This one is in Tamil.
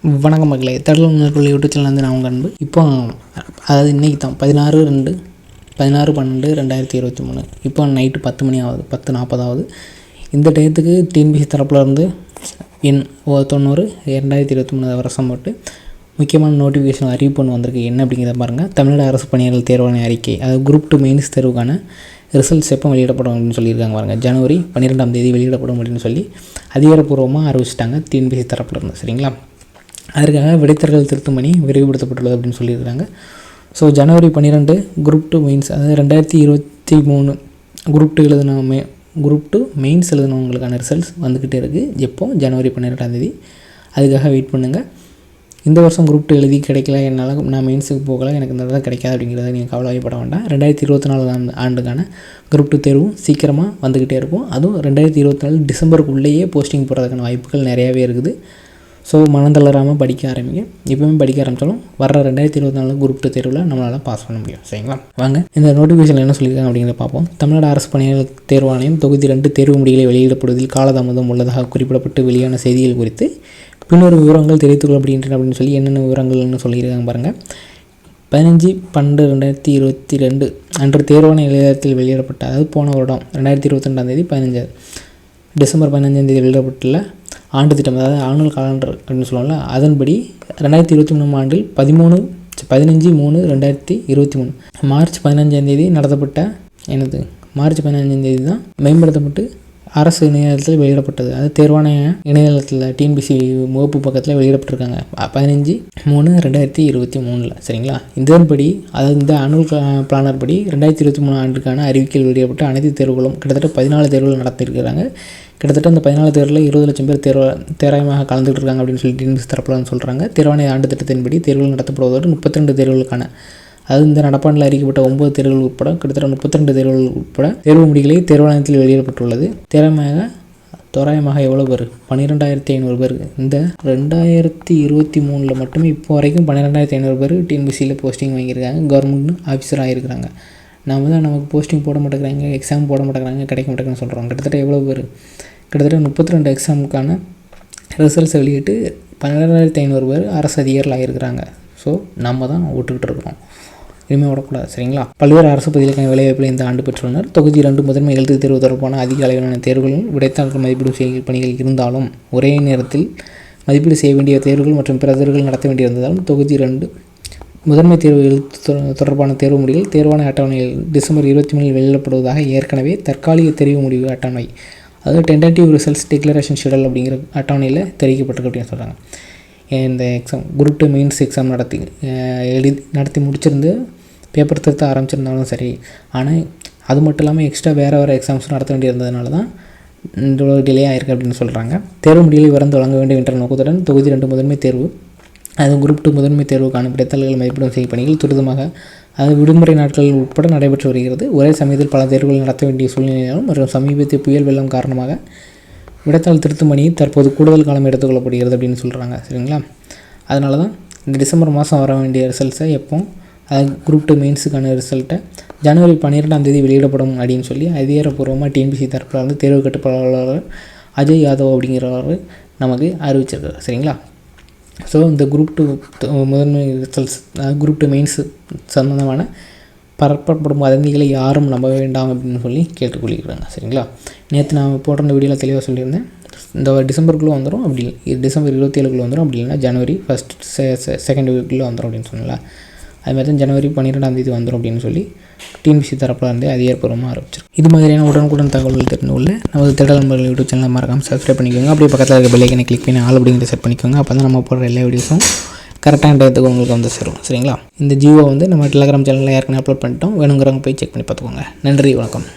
வணக்கம் மக்களே, தடல் உணர்வுள்ள யூடியூப் சேனல் நான் உங்கள் அன்பு. இப்போ அதாவது இன்றைக்கி தான் 16/12/2023. இப்போ நைட்டு 10 மணி ஆகுது, 10:40 ஆகுது. இந்த டயத்துக்கு டிஎன்பிசி தரப்பில் இருந்து எண் 90/2023 வருஷம் போட்டு முக்கியமான நோட்டிஃபிகேஷன் அறிவிப்பு ஒன்று வந்திருக்கு. என்ன அப்படிங்கிறத பாருங்கள். தமிழ்நாடு அரசு பணியாளர் தேர்வாணைய அறிக்கை, அதாவது குரூப் 2 மெயின்ஸ் தேர்வுக்கான ரிசல்ட்ஸ் எப்போ வெளியிடப்படும் அப்படின்னு சொல்லியிருக்காங்க. பாருங்கள், ஜனவரி 12ஆம் தேதி வெளியிடப்படும் அப்படின்னு சொல்லி அதிகாரப்பூர்வமாக அறிவிச்சிட்டாங்க டிஎன்பிசி தரப்பில் இருந்து. சரிங்களா, அதற்காக விடைத்தாள்கள் திருத்தும் பணி விரைவுபடுத்தப்பட்டுள்ளது அப்படின்னு சொல்லியிருக்காங்க. ஸோ ஜனவரி 12 குரூப் 2 மெயின்ஸ், அதாவது 2023 குரூப் 2 மெயின்ஸ் எழுதினவங்களுக்கான ரிசல்ட்ஸ் வந்துக்கிட்டே இருக்குது. எப்போ? ஜனவரி 12ஆம் தேதி. அதுக்காக வெயிட் பண்ணுங்கள். இந்த வருஷம் குரூப் 2 எழுதி கிடைக்கல, என்னால் நான் மெயின்ஸுக்கு போகலை, எனக்கு இந்த தடவை கிடைக்காது அப்படிங்கிறத நீங்கள் கவலைப்பட வேண்டாம். 2024 ஆண்டுக்கான குரூப் 2 தேர்வும் சீக்கிரமாக வந்துக்கிட்டே இருக்கும். அதுவும் 2024 டிசம்பருக்குள்ளேயே போஸ்டிங் போடுறதுக்கான வாய்ப்புகள் நிறையாவே இருக்குது. ஸோ மனம் தளராமல் படிக்க ஆரம்பிங்க. இப்போவுமே படிக்க ஆரம்பித்தாலும் வர 2024 குரூப் 2 தேர்வில் நம்மளால் பாஸ் பண்ண முடியும். சரிங்களா, வாங்க இந்த நோட்டிஃபிகேஷன் என்ன சொல்லியிருக்காங்க அப்படிங்கிறத பார்ப்போம். தமிழ்நாடு அரசு பணியாளர் தேர்வாணையம் தொகுதி 2 தேர்வு முடிவுகளை வெளியிடப்படுவதில் காலதாமதம் உள்ளதாக குறிப்பிடப்பட்டு வெளியான செய்திகள் குறித்து பின்னொரு விவரங்கள் தெரிவித்துக்கொள்ள அப்படின்னு சொல்லி என்னென்ன விவரங்கள்னு சொல்லியிருக்காங்க பாருங்கள். 15/12/2022 அன்று தேர்வாணைய இணையதளத்தில் வெளியிடப்பட்ட, அதாவது போன வருடம் 2022ஆம் தேதி டிசம்பர் 15ஆம் தேதி வெளியிடப்பட்டுள்ள ஆண்டு திட்டம், அதாவது ஆனுவல் காலண்டர் அப்படின்னு சொல்லுவாங்கள்ல, அதன்படி 2023 ஆண்டில் 15/3/2023 மார்ச் 15ஆம் தேதி நடத்தப்பட்ட மார்ச் 15ஆம் தேதி தான் மேம்படுத்தப்பட்டு அரசு இணையதளத்தில் வெளியிடப்பட்டது. அது தேர்வாணைய இணையதளத்தில் டிஎன்பிசி முகப்பு பக்கத்தில் வெளியிடப்பட்டிருக்காங்க 15/3/2023. சரிங்களா, இதன்படி, அதாவது இந்த ஆனுவல் பிளானர் படி 2023 ஆண்டுக்கான அறிவிக்கையில் வெளியிடப்பட்ட அனைத்து தேர்வுகளும் கிட்டத்தட்ட 14 தேர்வுகள் நடத்தியிருக்கிறாங்க. கிட்டத்தட்ட இந்த 14 தேர்வில் 20 லட்சம் பேர் தேர்வாயமாக கலந்துகிட்டு இருக்காங்க அப்படின்னு சொல்லி டிஎன்பிசி தரப்பில் சொல்கிறாங்க. தேர்வாணைய ஆண்டு திட்டத்தின்படி தேர்வுகள் நடத்தப்படுவதோடு 32 தேர்வுகளுக்கான, அதாவது இந்த நடப்பாண்டில் அறிவிக்கப்பட்ட 9 தேர்வுகள் உட்பட கிட்டத்தட்ட 32 தேர்வுகள் உட்பட தேர்வு முடிவுகளை தேர்வாணையத்தில் வெளியிடப்பட்டுள்ளது. தோராயமாக எவ்வளோ பேர்? 12,500 பேர். இந்த 2023 மட்டுமே இப்போ வரைக்கும் 12,500 பேர் டிஎன்பிசியில் போஸ்டிங் வாங்கியிருக்காங்க, கவர்மெண்ட் ஆஃபீஸர் ஆகியிருக்கிறாங்க. நம்ம தான் நமக்கு போஸ்டிங் போட மாட்டேங்கிறாங்க, எக்ஸாம் போட மாட்டேங்கிறாங்க, கிடைக்க மாட்டேங்குன்னு சொல்கிறோம். கிட்டத்தட்ட எவ்வளோ பேர்? கிட்டத்தட்ட 32 எக்ஸாமுக்கான ரிசல்ட்ஸை வெளியிட்டு 12,500 பேர் அரசு அதிகாரிகள் ஆகியிருக்கிறாங்க. ஸோ நம்ம தான் ஓட்டுக்கிட்டு இருக்கிறோம், இனிமேல் விடக்கூடாது. சரிங்களா, பல்வேறு அரசு பதவிகளுக்கான வேலைவாய்ப்பில் இந்த ஆண்டு பெற்றுள்ளனர். தொகுதி 2 முதன்மை எழுத்து தேர்வு தொடர்பான அதிக அளவிலான தேர்வுகள் விடைத்தாள்கள் மதிப்பீடு செய்யும் பணிகள் இருந்தாலும், ஒரே நேரத்தில் மதிப்பீடு செய்ய வேண்டிய தேர்வுகள் மற்றும் பிற தேர்வுகள் நடத்த வேண்டியிருந்தாலும் தொகுதி 2 முதன்மை தேர்வு எழுத்து தொடர்பான தேர்வு முடிவுகள் தேர்வான அட்டவணையில் டிசம்பர் 23 வெளியிடப்படுவதாக ஏற்கனவே தற்காலிக தெரிவு முடிவு அட்டவணை, அதாவது டென்டேட்டிவ் ரிசல்ட்ஸ் டிக்ளரேஷன் ஷெடியூல் அப்படிங்கிற அட்டவணையில் தெரிவிக்கப்பட்டிருக்கு அப்படின்னு சொல்கிறாங்க. இந்த எக்ஸாம் குரூப் 2 மெயின்ஸ் எக்ஸாம் நடத்தி முடிச்சிருந்து பேப்பர் திருத்த ஆரம்பிச்சிருந்தாலும் சரி, ஆனால் அது மட்டும் இல்லாமல் எக்ஸ்ட்ரா வேறு எக்ஸாம்ஸ் நடத்த வேண்டியிருந்ததுனால தான் இந்த டிலே ஆகிருக்கு அப்படின்னு சொல்கிறாங்க. தேர்வு முடிவுகளை விரைந்து வழங்க வேண்டும் என்ற நோக்கத்துடன் தொகுதி 2 முதன்மை தேர்வு, அது குரூப் 2 முதன்மை தேர்வுக்கான விடைத்தாள்கள் மதிப்பீடு செய்யும் பணிகள் துரிதமாக, அது விடுமுறை நாட்கள் உட்பட நடைபெற்று வருகிறது. ஒரே சமயத்தில் பல தேர்வுகள் நடத்த வேண்டிய சூழ்நிலையாலும் மற்றும் சமீபத்திய புயல் வெள்ளம் காரணமாக விடைத்தாள் திருத்தும் பணி தற்போது கூடுதல் காலம் எடுத்துக்கொள்ளப்படுகிறது அப்படின்னு சொல்கிறாங்க. சரிங்களா, அதனால தான் இந்த டிசம்பர் மாதம் வர வேண்டிய ரிசல்ட்ஸை எப்போ, அது குரூப் 2 மெயின்ஸுக்கான ரிசல்ட்டை ஜனவரி 12ஆம் தேதி வெளியிடப்படும் அப்படின்னு சொல்லி அதிகாரப்பூர்வமாக டிஎன்பிசி தரப்பில் வந்து தேர்வு கட்டுப்பாட்டாளர் அஜய் யாதவ் அப்படிங்கிறவர் நமக்கு அறிவிச்சிருக்காரு. சரிங்களா, ஸோ இந்த குரூப் 2 முதன்மை ரிசல்ட்ஸ், குரூப் 2 மெயின்ஸ் சம்பந்தமான பரப்பப்படும் வதந்திகளை யாரும் நம்ப வேண்டாம் அப்படின்னு சொல்லி கேட்டுக்கொள்கிறாங்க. சரிங்களா, நேற்று நான் போடுற வீடியோவில் தெளிவாக சொல்லியிருந்தேன், இந்த டிசம்பருக்குள்ளே வந்துடும், அப்படி டிசம்பர் 27க்குள்ளே வந்துடும், அப்படி இல்லைனா ஜனவரி 2nd வீக்குள்ளே வந்துடும் அப்படின்னு சொன்னல. அதுமாதிரி தான் ஜனவரி 12ஆம் தேதி வந்துடும் அப்படின்னு சொல்லி டிஎன்பிசி தரப்பில் வந்து அதிகாரப்பூர்வமாக ஆரம்பிச்சிருக்கு. இது மாதிரியான உடனுக்குடன் தகவல்கள் தெரிந்து கொள்ள நமது திடல் நண்பர்கள் யூடியூப் சேனலை மறக்காமல் சப்ஸ்கிரைப் பண்ணிக்கோங்க. அப்படியே பக்கத்தில் இருக்க பெல் ஐக்கனை கிளிக் பண்ணி ஆல் அப்படிங்கிற செட் பண்ணிக்கோங்க. அப்போ தான் நம்ம போடுற எல்லா வீடியோஸும் கரெக்டான டயத்துக்கு உங்களுக்கு வந்து சேரும். சரிங்களா, இந்த ஜியோ வந்து நம்ம டெலிகிராம் சேனலில் ஏற்கனவே அப்லோட் பண்ணிட்டோம், வேணுங்கிறவங்க போய் செக் பண்ணி பார்த்துக்கோங்க. நன்றி, வணக்கம்.